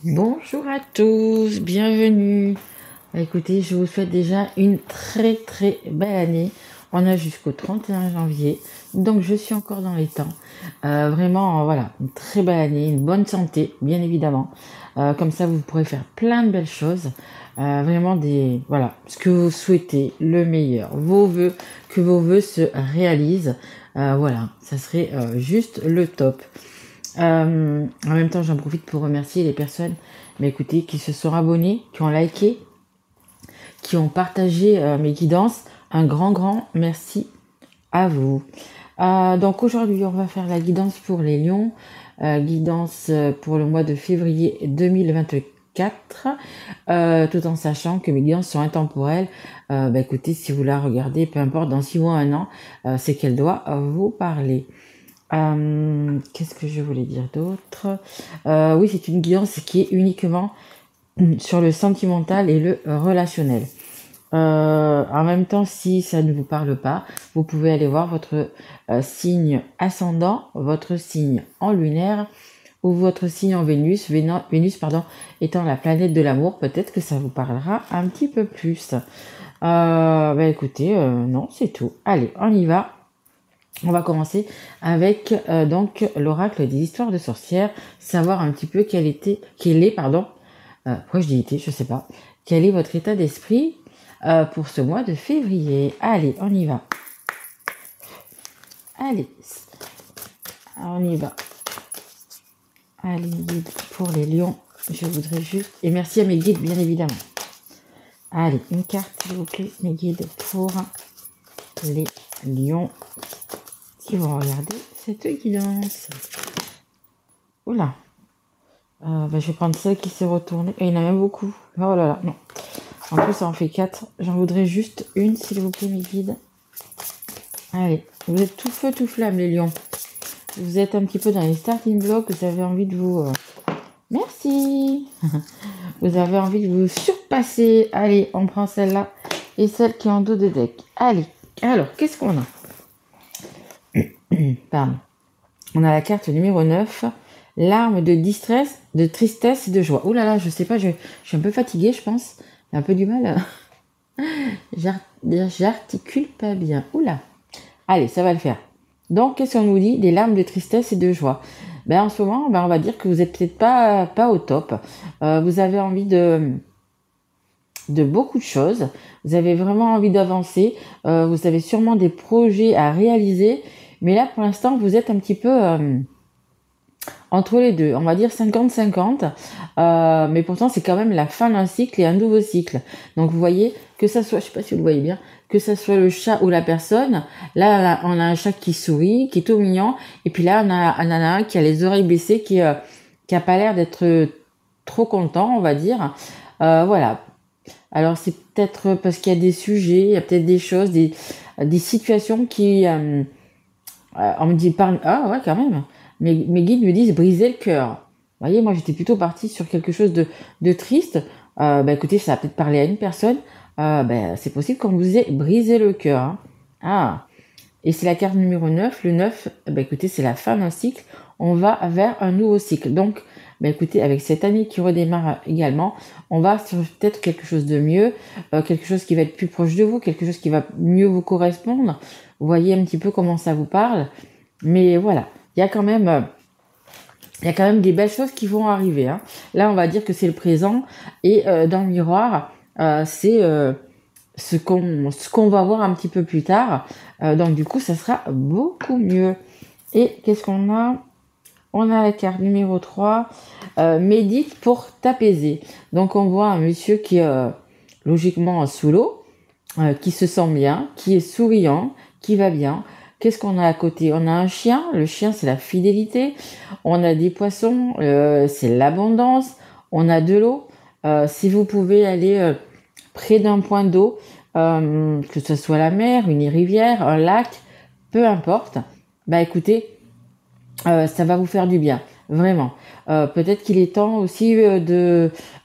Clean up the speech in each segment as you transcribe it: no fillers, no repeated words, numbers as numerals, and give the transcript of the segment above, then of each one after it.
Bonjour à tous, bienvenue. Écoutez, je vous souhaite déjà une très belle année. On a jusqu'au 31 janvier, donc je suis encore dans les temps. Vraiment, voilà, une très belle année, une bonne santé, bien évidemment. Comme ça, vous pourrez faire plein de belles choses. Vraiment voilà, ce que vous souhaitez, le meilleur, vos vœux, que vos vœux se réalisent. Voilà, ça serait juste le top. En même temps, j'en profite pour remercier les personnes, mais écoutez, qui se sont abonnées, qui ont liké, qui ont partagé mes guidances. Un grand merci à vous. Donc aujourd'hui, on va faire la guidance pour les lions, guidance pour le mois de février 2024, tout en sachant que mes guidances sont intemporelles. Écoutez, si vous la regardez, peu importe, dans 6 mois, 1 an, c'est qu'elle doit vous parler. Qu'est-ce que je voulais dire d'autre? Oui, c'est une guidance qui est uniquement sur le sentimental et le relationnel. En même temps, si ça ne vous parle pas, vous pouvez aller voir votre signe ascendant, votre signe en lunaire ou votre signe en Vénus. Vénus, pardon, étant la planète de l'amour, peut-être que ça vous parlera un petit peu plus. Écoutez, non, c'est tout. Allez, on y va. On va commencer avec donc l'oracle des histoires de sorcières, savoir un petit peu quel est, pourquoi je dis était, je sais pas, quel est votre état d'esprit pour ce mois de février. Allez, on y va. Allez, on y va. Allez, guide pour les lions, je voudrais juste, et merci à mes guides bien évidemment. Allez, une carte s'il vous plaît, mes guides pour les lions qui vont regarder cette guidance. Oula. Je vais prendre celle qui s'est retournée. Et il y en a même beaucoup. Oh là là, non. En plus, ça en fait 4. J'en voudrais juste une, s'il vous plaît, mes guides. Allez, vous êtes tout feu, tout flamme, les lions. Vous êtes un petit peu dans les starting blocks. Vous avez envie de vous... Merci. Vous avez envie de vous surpasser. Allez, on prend celle-là. Et celle qui est en dos de deck. Allez. Alors, qu'est-ce qu'on a? Pardon. On a la carte numéro 9. Larmes de distress, de tristesse et de joie. Ouh là là, je sais pas, je suis un peu fatiguée, je pense. J'ai un peu du mal. J'articule pas bien. Oula. Allez, ça va le faire. Donc, qu'est-ce qu'on nous dit? Des larmes de tristesse et de joie. En ce moment, on va dire que vous êtes peut-être pas au top. Vous avez envie de beaucoup de choses. Vous avez vraiment envie d'avancer. Vous avez sûrement des projets à réaliser. Mais là, pour l'instant, vous êtes un petit peu... entre les deux, on va dire 50-50, mais pourtant c'est quand même la fin d'un cycle et un nouveau cycle. Donc vous voyez, que ça soit, je sais pas si vous le voyez bien, que ça soit le chat ou la personne, là on a un chat qui sourit, qui est tout mignon, et puis là on en a un qui a les oreilles baissées, qui a pas l'air d'être trop content, on va dire. Voilà. Alors c'est peut-être parce qu'il y a des sujets, il y a peut-être des choses, des situations qui... on me dit, ah ouais quand même. Mes guides me disent briser le cœur. Vous voyez, moi j'étais plutôt partie sur quelque chose de triste. Écoutez, ça va peut-être parler à une personne. C'est possible qu'on vous ait brisé le cœur. Hein. Ah. Et c'est la carte numéro 9. Le 9, écoutez, c'est la fin d'un cycle. On va vers un nouveau cycle. Donc, écoutez, avec cette année qui redémarre également, on va sur peut-être quelque chose de mieux, quelque chose qui va être plus proche de vous, quelque chose qui va mieux vous correspondre. Vous voyez un petit peu comment ça vous parle. Mais voilà. Il y a quand même des belles choses qui vont arriver. Hein. Là, on va dire que c'est le présent. Et dans le miroir, c'est ce qu'on va voir un petit peu plus tard. Donc, du coup, ça sera beaucoup mieux. Et qu'est-ce qu'on a? On a la carte numéro 3. Médite pour t'apaiser. Donc, on voit un monsieur qui est logiquement sous l'eau, qui se sent bien, qui est souriant, qui va bien. Qu'est-ce qu'on a à côté? On a un chien. Le chien, c'est la fidélité. On a des poissons. C'est l'abondance. On a de l'eau. Si vous pouvez aller près d'un point d'eau, que ce soit la mer, une rivière, un lac, peu importe, écoutez, ça va vous faire du bien. Vraiment. Peut-être qu'il est temps aussi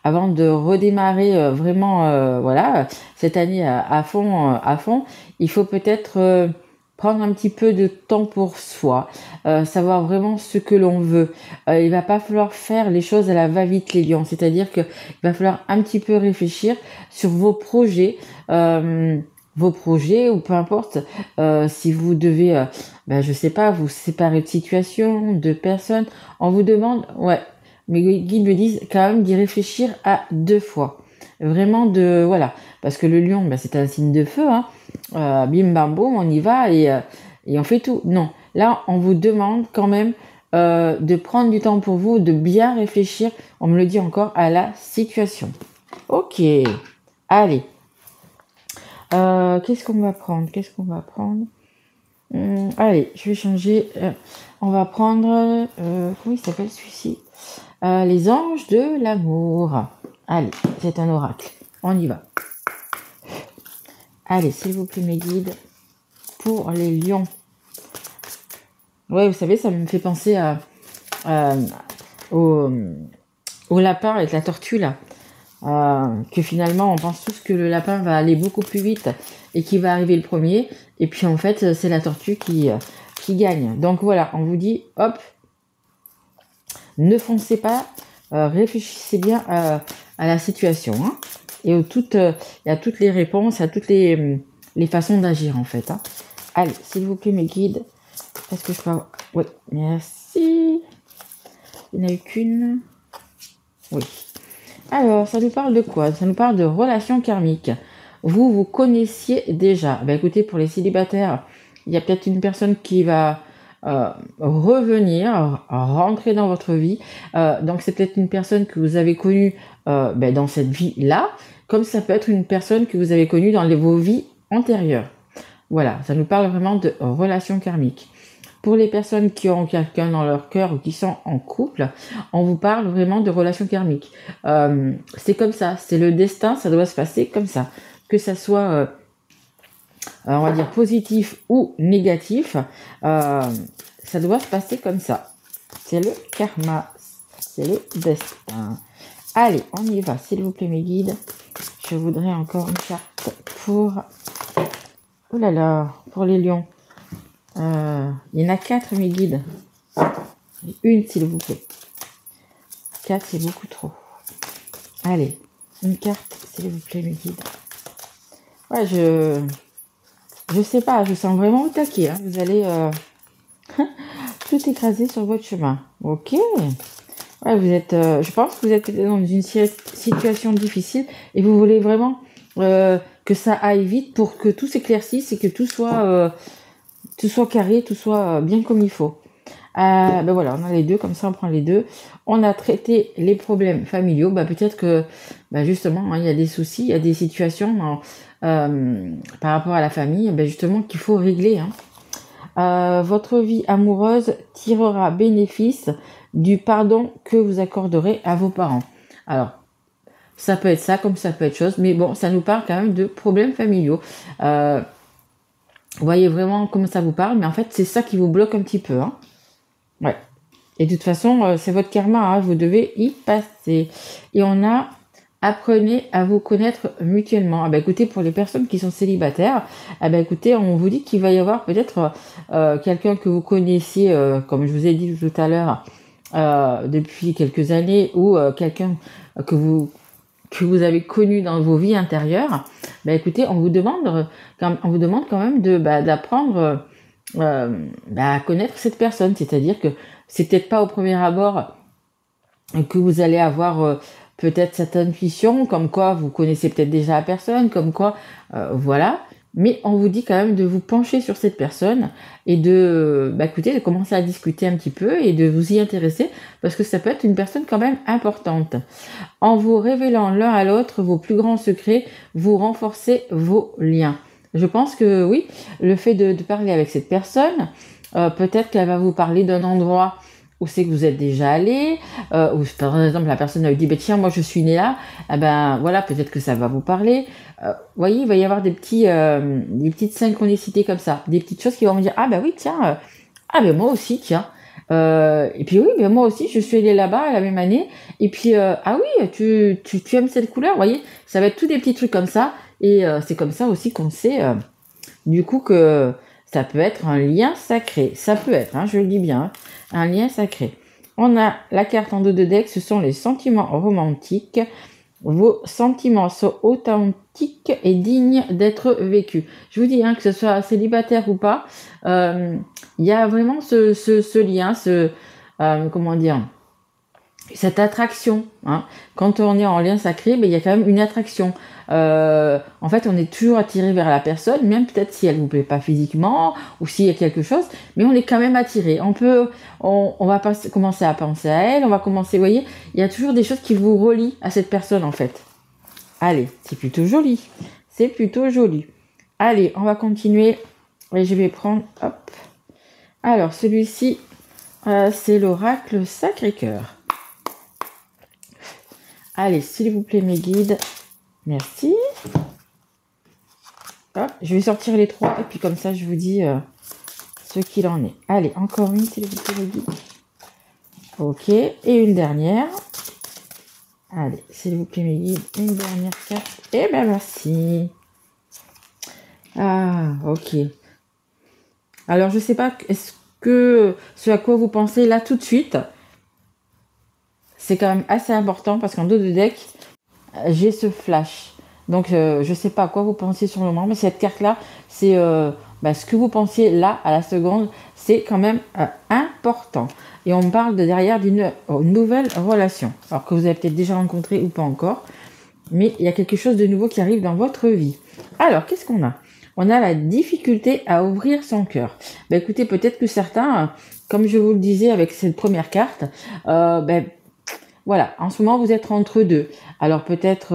avant de redémarrer vraiment, voilà, cette année à fond, il faut peut-être prendre un petit peu de temps pour soi, savoir vraiment ce que l'on veut. Il va pas falloir faire les choses à la va-vite, les lions. C'est-à-dire que il va falloir un petit peu réfléchir sur vos projets ou peu importe. Si vous devez, je sais pas, vous séparer de situations, de personnes, on vous demande, ouais, mes guides me disent quand même d'y réfléchir à 2 fois. Vraiment voilà. Parce que le lion, c'est un signe de feu, hein. Bim bam boum, on y va et on fait tout. Non, là, on vous demande quand même de prendre du temps pour vous, de bien réfléchir, on me le dit encore, à la situation. Ok, allez. Qu'est-ce qu'on va prendre allez, je vais changer. On va prendre... comment il s'appelle celui-ci les anges de l'amour. Allez, c'est un oracle. On y va. Allez, s'il vous plaît, mes guides, pour les lions. Ouais, vous savez, ça me fait penser au lapin avec la tortue, là. Que finalement, on pense tous que le lapin va aller beaucoup plus vite et qu'il va arriver le premier. Et puis, en fait, c'est la tortue qui gagne. Donc, voilà, on vous dit, hop, ne foncez pas, réfléchissez bien à la situation, hein. Et à toutes les réponses, à toutes les façons d'agir, en fait, hein. Allez, s'il vous plaît, mes guides, est-ce que je peux avoir... Oui, merci. Il n'y en a eu qu'une. Oui. Alors, ça nous parle de quoi? Ça nous parle de relations karmiques. Vous connaissiez déjà. Écoutez, pour les célibataires, il y a peut-être une personne qui va revenir, rentrer dans votre vie. Donc, c'est peut-être une personne que vous avez connue dans cette vie-là, comme ça peut être une personne que vous avez connue dans vos vies antérieures. Voilà, ça nous parle vraiment de relations karmiques. Pour les personnes qui ont quelqu'un dans leur cœur ou qui sont en couple, on vous parle vraiment de relations karmiques. C'est comme ça, c'est le destin, ça doit se passer comme ça. Que ça soit, on va dire, positif ou négatif, ça doit se passer comme ça. C'est le karma, c'est le destin. Allez, on y va, s'il vous plaît, mes guides. Je voudrais encore une carte pour... Oh là là, pour les lions. Il y en a 4, mes guides. Une, s'il vous plaît. 4, c'est beaucoup trop. Allez, une carte, s'il vous plaît, mes guides. Ouais, je sais pas, je sens vraiment au taquet, hein. Vous allez tout écraser sur votre chemin. Ok. Ouais, vous êtes, je pense que vous êtes dans une situation difficile et vous voulez vraiment que ça aille vite pour que tout s'éclaircisse et que tout soit carré, tout soit bien comme il faut. Voilà, on a les deux, comme ça on prend les deux. On a traité les problèmes familiaux. Peut-être que justement, hein, il y a des soucis, il y a des situations par rapport à la famille, justement qu'il faut régler, hein. Votre vie amoureuse tirera bénéfice du pardon que vous accorderez à vos parents. Alors, ça peut être ça, comme ça peut être chose, mais bon, ça nous parle quand même de problèmes familiaux. Vous voyez vraiment comment ça vous parle, mais en fait, c'est ça qui vous bloque un petit peu, hein. Ouais. Et de toute façon, c'est votre karma, hein, vous devez y passer. Et on a apprenez à vous connaître mutuellement. Écoutez, pour les personnes qui sont célibataires, écoutez, on vous dit qu'il va y avoir peut-être quelqu'un que vous connaissiez, comme je vous ai dit tout à l'heure, depuis quelques années, ou quelqu'un que vous avez connu dans vos vies intérieures. Écoutez, on vous demande quand même d'apprendre à connaître cette personne. C'est-à-dire que c'est peut-être pas au premier abord que vous allez avoir peut-être cette intuition, comme quoi vous connaissez peut-être déjà la personne, comme quoi, voilà. Mais on vous dit quand même de vous pencher sur cette personne et de commencer à discuter un petit peu et de vous y intéresser parce que ça peut être une personne quand même importante. En vous révélant l'un à l'autre vos plus grands secrets, vous renforcez vos liens. Je pense que oui, le fait de parler avec cette personne, peut-être qu'elle va vous parler d'un endroit où c'est que vous êtes déjà allé, ou par exemple la personne a dit tiens, moi je suis née là, voilà, peut-être que ça va vous parler. Voyez, il va y avoir des petites synchronicités comme ça, des petites choses qui vont me dire oui tiens, moi aussi tiens, et puis oui, moi aussi je suis allée là-bas la même année, et puis oui, tu aimes cette couleur, voyez, ça va être tous des petits trucs comme ça, et c'est comme ça aussi qu'on sait du coup que Ça peut être un lien sacré. Ça peut être, je le dis bien, un lien sacré. On a la carte en dos de deck, ce sont les sentiments romantiques. Vos sentiments sont authentiques et dignes d'être vécus. Je vous dis, que ce soit célibataire ou pas, il y a vraiment ce lien, comment dire, cette attraction. Quand on est en lien sacré, il y a quand même une attraction. En fait, on est toujours attiré vers la personne, même peut-être si elle ne vous plaît pas physiquement ou s'il y a quelque chose, mais on est quand même attiré. On va commencer à penser à elle, on va commencer, vous voyez, il y a toujours des choses qui vous relient à cette personne en fait. Allez, c'est plutôt joli. C'est plutôt joli. Allez, on va continuer. Et je vais prendre, hop. Alors, celui-ci, c'est l'oracle Sacré-Cœur. Allez, s'il vous plaît, mes guides. Merci. Hop, je vais sortir les 3 et puis comme ça, je vous dis ce qu'il en est. Allez, encore une, s'il vous plaît, les guides. Ok, et une dernière. Allez, s'il vous plaît, mes guides, une dernière carte. Et ben merci. Ah, ok. Alors, je sais pas, est-ce que ce à quoi vous pensez là tout de suite, c'est quand même assez important parce qu'en dos de deck, j'ai ce flash. Donc, je sais pas à quoi vous pensez sur le moment, mais cette carte-là, c'est ce que vous pensiez là, à la seconde, c'est quand même important. Et on parle de derrière d'une nouvelle relation. Alors que vous avez peut-être déjà rencontré ou pas encore, mais il y a quelque chose de nouveau qui arrive dans votre vie. Alors, qu'est-ce qu'on a ? On a la difficulté à ouvrir son cœur. Écoutez, peut-être que certains, comme je vous le disais avec cette première carte, voilà, en ce moment, vous êtes entre deux. Alors, peut-être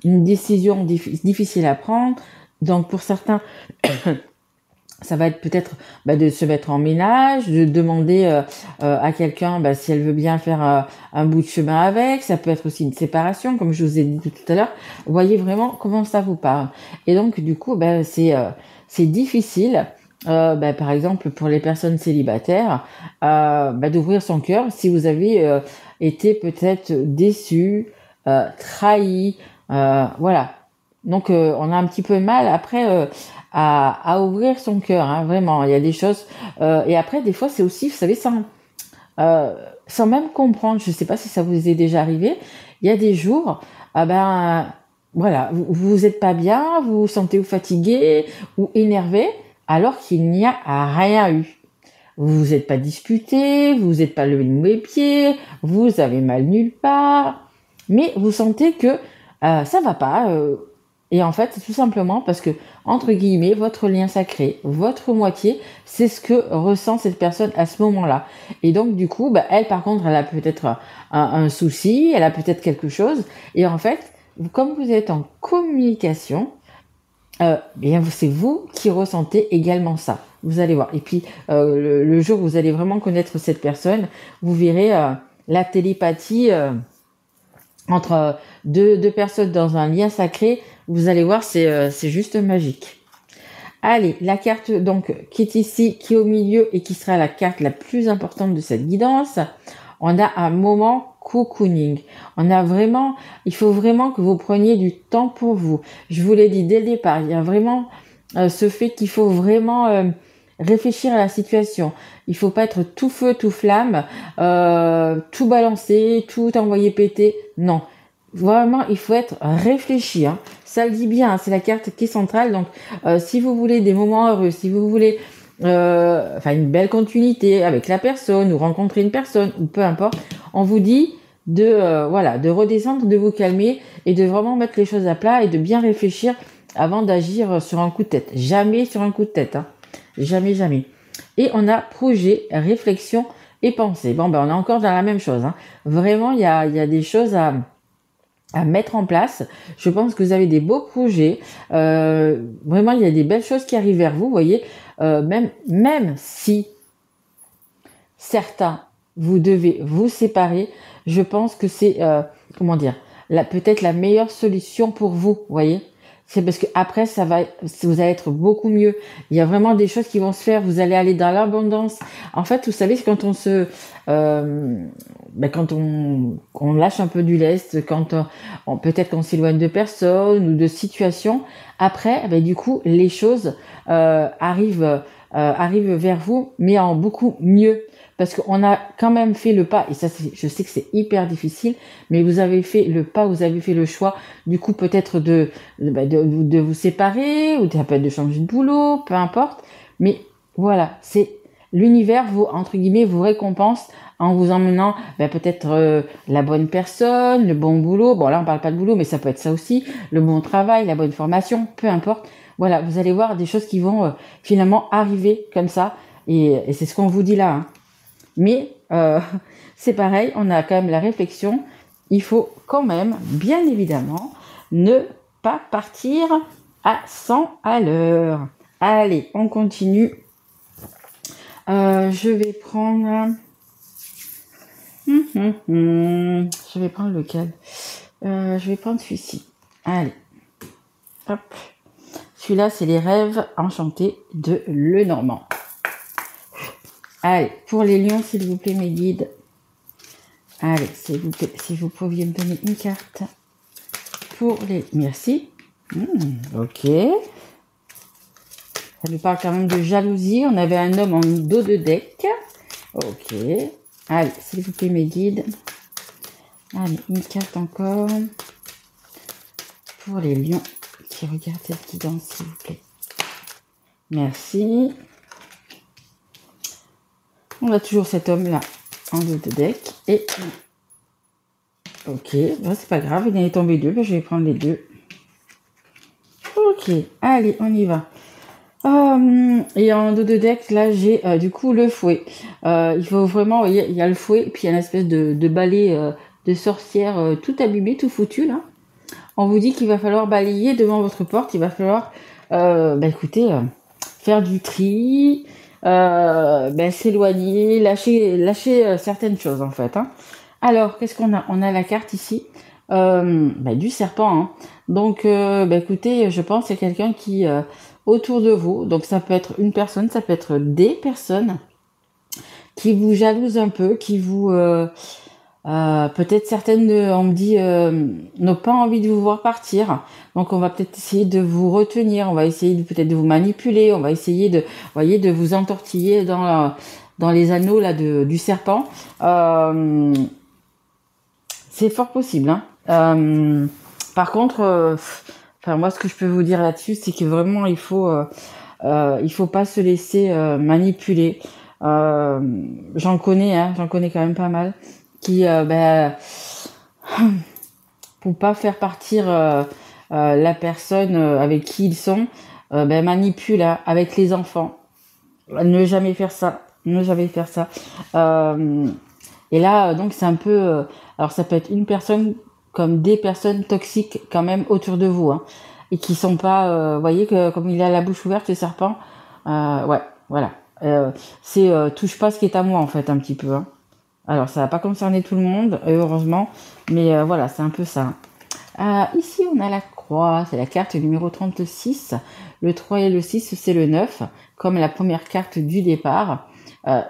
une décision difficile à prendre. Donc, pour certains, ça va être peut-être de se mettre en ménage, de demander à quelqu'un si elle veut bien faire un bout de chemin avec. Ça peut être aussi une séparation, comme je vous ai dit tout à l'heure. Vous voyez vraiment comment ça vous parle. Et donc, du coup, c'est difficile. Par exemple, pour les personnes célibataires, d'ouvrir son cœur si vous avez été peut-être déçu, trahi, voilà. Donc, on a un petit peu mal après à ouvrir son cœur, vraiment. Il y a des choses. Et après, des fois, c'est aussi, vous savez, sans même comprendre. Je ne sais pas si ça vous est déjà arrivé. Il y a des jours, voilà, vous n'êtes pas bien, vous vous sentez fatigué ou énervé, alors qu'il n'y a rien eu. Vous vous êtes pas disputé, vous n'êtes pas levé le mauvais pied, vous avez mal nulle part, mais vous sentez que ça va pas. Et en fait, c'est tout simplement parce que, entre guillemets, votre lien sacré, votre moitié, c'est ce que ressent cette personne à ce moment-là. Et donc, du coup, elle, par contre, elle a peut-être un souci, elle a peut-être quelque chose. Et en fait, comme vous êtes en communication, c'est vous qui ressentez également ça. Vous allez voir. Et puis, le jour où vous allez vraiment connaître cette personne, vous verrez la télépathie entre deux personnes dans un lien sacré. Vous allez voir, c'est juste magique. Allez, la carte donc qui est ici, qui est au milieu et qui sera la carte la plus importante de cette guidance. On a un moment cocooning. Il faut vraiment que vous preniez du temps pour vous. Je vous l'ai dit dès le départ, il y a vraiment ce fait qu'il faut vraiment réfléchir à la situation. Il faut pas être tout feu, tout flamme, tout balancer, tout envoyer péter. Non. Vraiment, il faut être réfléchi. Ça le dit bien, c'est la carte qui est centrale. Donc, si vous voulez des moments heureux, si vous voulez une belle continuité avec la personne ou rencontrer une personne ou peu importe, on vous dit de redescendre, de vous calmer et de vraiment mettre les choses à plat et de bien réfléchir avant d'agir sur un coup de tête. Jamais sur un coup de tête. Jamais, jamais. Et on a projet, réflexion et pensée. Bon, on est encore dans la même chose. Vraiment, il y a des choses à mettre en place. Je pense que vous avez des beaux projets. Vraiment, il y a des belles choses qui arrivent vers vous, vous voyez. Même si certains, vous devez vous séparer, je pense que c'est, peut-être la meilleure solution pour vous, vous voyez. c'est parce que après vous allez être beaucoup mieux. Il y a vraiment des choses qui vont se faire. Vous allez aller dans l'abondance. En fait, vous savez, c'est quand quand on lâche un peu du lest, quand peut-être qu'on s'éloigne de personnes ou de situations. Après, du coup, les choses arrivent vers vous, mais en beaucoup mieux. Parce qu'on a quand même fait le pas, et ça, je sais que c'est hyper difficile, mais vous avez fait le pas, vous avez fait le choix, du coup, peut-être de vous séparer, ou peut-être de changer de boulot, peu importe. Mais voilà, c'est l'univers, entre guillemets, vous récompense en vous emmenant peut-être la bonne personne, le bon boulot. Bon, là, on parle pas de boulot, mais ça peut être ça aussi, le bon travail, la bonne formation, peu importe. Voilà, vous allez voir des choses qui vont finalement arriver comme ça, et c'est ce qu'on vous dit là, hein. Mais c'est pareil, on a quand même la réflexion. Il faut quand même, bien évidemment, ne pas partir à 100 à l'heure. Allez, on continue. Je vais prendre... Je vais prendre lequel je vais prendre celui-ci. Allez. Hop. Celui-là, c'est les rêves enchantés de Lenormand. Allez, pour les lions, s'il vous plaît, mes guides. Allez, s'il vous plaît, si vous pouviez me donner une carte pour les... Merci. Ok. Ça nous parle quand même de jalousie. On avait un homme en dos de deck. Ok. Allez, s'il vous plaît, mes guides. Allez, une carte encore. Pour les lions qui regardent cette guidance, s'il vous plaît. Merci. On a toujours cet homme-là en dos de deck. Et... Ok, bon, c'est pas grave, il en est tombé deux. Je vais prendre les deux. Ok, allez, on y va. Et en dos de deck, là, j'ai du coup le fouet. Il faut vraiment, il y a le fouet, puis il y a une espèce de balai de sorcière tout abîmé, tout foutu, là. On vous dit qu'il va falloir balayer devant votre porte. Il va falloir, écoutez, faire du tri, s'éloigner, lâcher certaines choses, en fait, hein. Alors, qu'est-ce qu'on a? On a la carte ici du serpent, hein. Donc, écoutez, je pense qu'il y a quelqu'un qui autour de vous. Donc, ça peut être une personne, ça peut être des personnes qui vous jalousent un peu, qui vous... peut-être certaines, on me dit, n'ont pas envie de vous voir partir. Donc, on va peut-être essayer de vous retenir. On va essayer peut-être de vous manipuler. On va essayer de vous entortiller dans les anneaux là du serpent. C'est fort possible, hein. Par contre, moi, ce que je peux vous dire là-dessus, c'est que vraiment, il faut pas se laisser manipuler. J'en connais quand même pas mal qui, pour pas faire partir la personne avec qui ils sont, manipule avec les enfants. Ne jamais faire ça. Ne jamais faire ça. Et là, donc, c'est un peu... alors, ça peut être une personne comme des personnes toxiques quand même autour de vous, hein, et qui sont pas... vous voyez que comme il a la bouche ouverte, le serpent, ouais, voilà. C'est touche pas ce qui est à moi, en fait, un petit peu, hein. Alors, ça va pas concerner tout le monde, heureusement, mais voilà, c'est un peu ça. Ici, on a la croix, c'est la carte numéro 36. Le 3 et le 6, c'est le 9, comme la première carte du départ.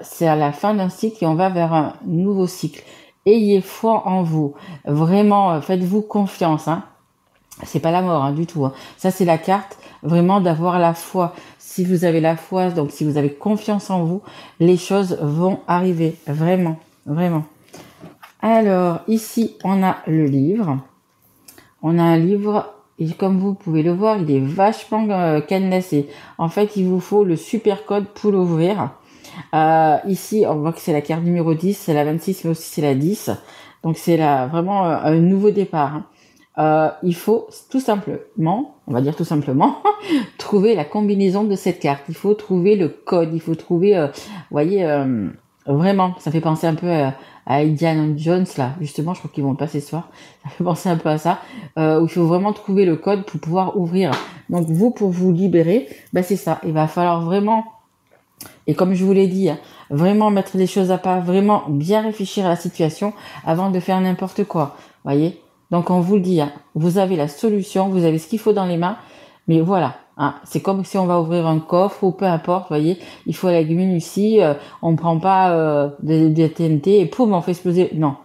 C'est à la fin d'un cycle et on va vers un nouveau cycle. Ayez foi en vous. Vraiment, faites-vous confiance, hein. C'est pas la mort, hein, du tout, hein. Ça, c'est la carte vraiment d'avoir la foi. Si vous avez la foi, donc si vous avez confiance en vous, les choses vont arriver. Vraiment, vraiment. Alors, ici, on a le livre. On a un livre, et comme vous pouvez le voir, il est vachement cadenassé. En fait, il vous faut le super code pour l'ouvrir. Ici, on voit que c'est la carte numéro 10, c'est la 26, mais aussi c'est la 10. Donc, c'est vraiment un nouveau départ, hein. Il faut tout simplement, on va dire tout simplement, trouver la combinaison de cette carte. Il faut trouver le code, il faut trouver, vous voyez, vraiment, ça fait penser un peu à Indiana Jones, là, justement, je crois qu'ils vont le passer ce soir. Ça fait penser un peu à ça, où il faut vraiment trouver le code pour pouvoir ouvrir. Donc, vous, pour vous libérer, c'est ça. Il va falloir vraiment, et comme je vous l'ai dit, hein, vraiment mettre les choses à part, vraiment bien réfléchir à la situation avant de faire n'importe quoi. Voyez, Donc on vous le dit, hein, vous avez la solution, vous avez ce qu'il faut dans les mains, mais voilà, hein, c'est comme si on va ouvrir un coffre ou peu importe, vous voyez, il faut la minutie, on ne prend pas des TNT et poum, on fait exploser. Non,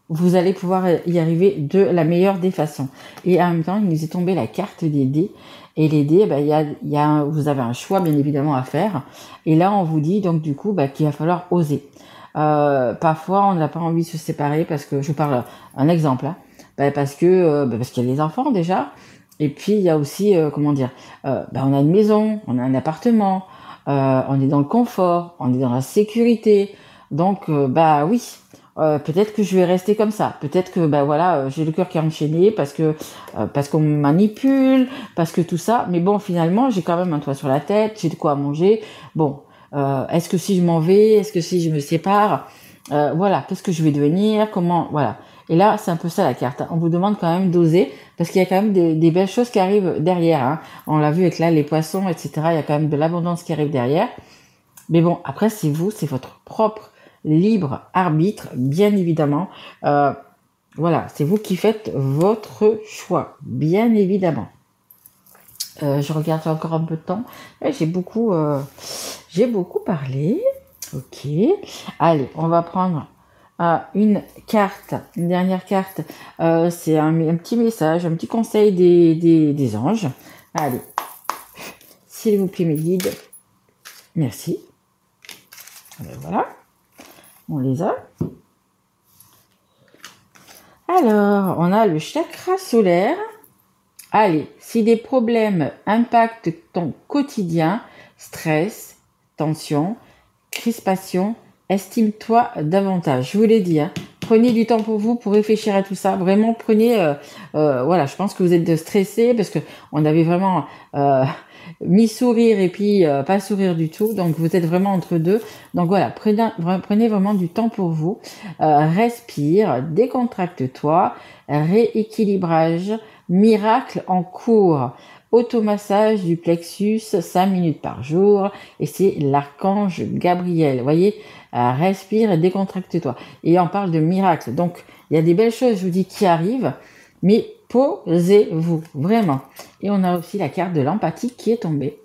vous allez pouvoir y arriver de la meilleure des façons. Et en même temps, il nous est tombé la carte des dés. Et les dés, vous avez un choix bien évidemment à faire. Et là, on vous dit donc du coup qu'il va falloir oser. Parfois, on n'a pas envie de se séparer parce que, je vous parle un exemple, hein, parce qu'il y a les enfants déjà. Et puis, il y a aussi, on a une maison, on a un appartement, on est dans le confort, on est dans la sécurité. Donc, oui. Peut-être que je vais rester comme ça. Peut-être que j'ai le cœur qui est enchaîné parce qu'on me manipule, parce que tout ça. Mais bon, finalement, j'ai quand même un toit sur la tête, j'ai de quoi manger. Bon, est-ce que si je m'en vais, est-ce que si je me sépare, qu'est-ce que je vais devenir, comment, voilà. Et là, c'est un peu ça la carte. On vous demande quand même d'oser parce qu'il y a quand même des belles choses qui arrivent derrière. Hein. On l'a vu avec là les poissons, etc. Il y a quand même de l'abondance qui arrive derrière. Mais bon, après, c'est vous, c'est votre propre libre arbitre, bien évidemment. C'est vous qui faites votre choix, bien évidemment. Je regarde encore un peu de temps. J'ai beaucoup parlé. Ok. Allez, on va prendre une dernière carte. C'est un petit message, un petit conseil des anges. Allez, s'il vous plaît, mes guides. Merci. Voilà. On les a. Alors, on a le chakra solaire. Allez, si des problèmes impactent ton quotidien, stress, tension, crispation, estime-toi davantage. Je vous l'ai dit, hein, prenez du temps pour vous, pour réfléchir à tout ça. Vraiment, prenez... je pense que vous êtes stressés parce qu'on avait vraiment... mi-sourire et puis pas sourire du tout, donc vous êtes vraiment entre deux. Donc voilà, prenez vraiment du temps pour vous, respire, décontracte-toi, rééquilibrage, miracle en cours, automassage du plexus 5 minutes par jour, et c'est l'archange Gabriel, vous voyez, respire et décontracte-toi. Et on parle de miracle, donc il y a des belles choses, je vous dis, qui arrivent, mais posez-vous, vraiment. Et on a aussi la carte de l'empathie qui est tombée.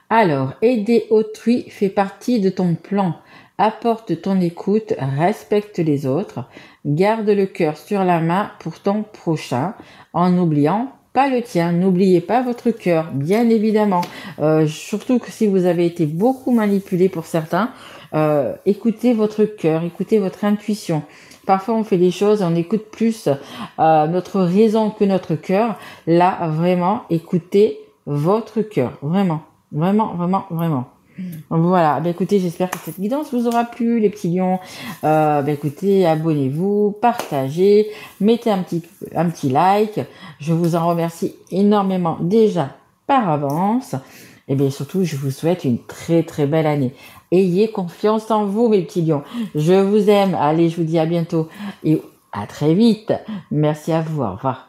Alors, aider autrui fait partie de ton plan. Apporte ton écoute, respecte les autres, garde le cœur sur la main pour ton prochain, en n'oubliant pas le tien. N'oubliez pas votre cœur, bien évidemment. Surtout que si vous avez été beaucoup manipulé pour certains, écoutez votre cœur, écoutez votre intuition. Parfois, on fait des choses, on écoute plus notre raison que notre cœur. Là, vraiment, écoutez votre cœur. Vraiment, vraiment, vraiment, vraiment. Voilà, écoutez, j'espère que cette guidance vous aura plu, les petits lions. Écoutez, abonnez-vous, partagez, mettez un petit like. Je vous en remercie énormément déjà par avance. Et bien surtout, je vous souhaite une très très belle année. Ayez confiance en vous, mes petits lions. Je vous aime. Allez, je vous dis à bientôt et à très vite. Merci à vous. Au revoir.